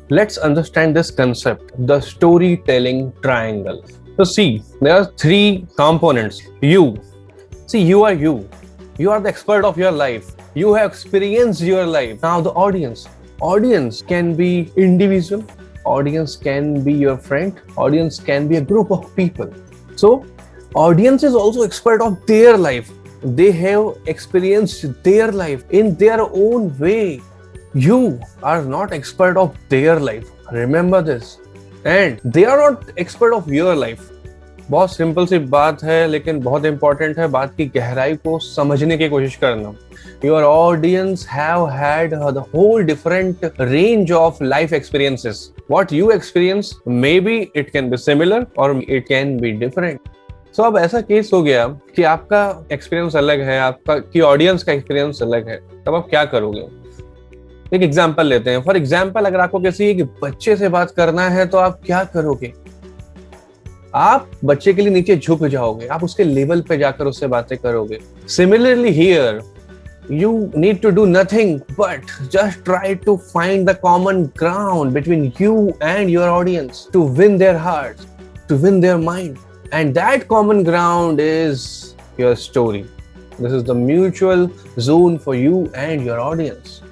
Let's understand this concept, the storytelling triangle. So see, there are three components. You. See, you are you. You are the expert of your life. You have experienced your life. Now the audience. Audience can be individual. Audience can be your friend. Audience can be a group of people. So audience is also expert of their life. They have experienced their life in their own way. You are not expert of their life. Remember this. And they are not expert of your life. बहुत simple सी बात है लेकिन बहुत important है बात की गहराई को समझने की कोशिश करना. Your audience have had the whole different range of life experiences. What you experience, maybe it can be similar or it can be different. So अब ऐसा केस हो गया कि आपका एक्सपीरियंस अलग है, आपका की ऑडियंस का एक्सपीरियंस अलग है, तब आप क्या करोगे? एक एग्जाम्पल लेते हैं. फॉर एग्जाम्पल, अगर आपको किसी एक बच्चे से बात करना है तो आप क्या करोगे? आप बच्चे के लिए नीचे झुक जाओगे, आप उसके लेवल पे जाकर उससे बातें करोगे. Similarly here, you need to do nothing but just try to find the common ground between you and your audience to win their hearts, to win their mind. And that common ground is your story. This is the mutual zone for you and your audience.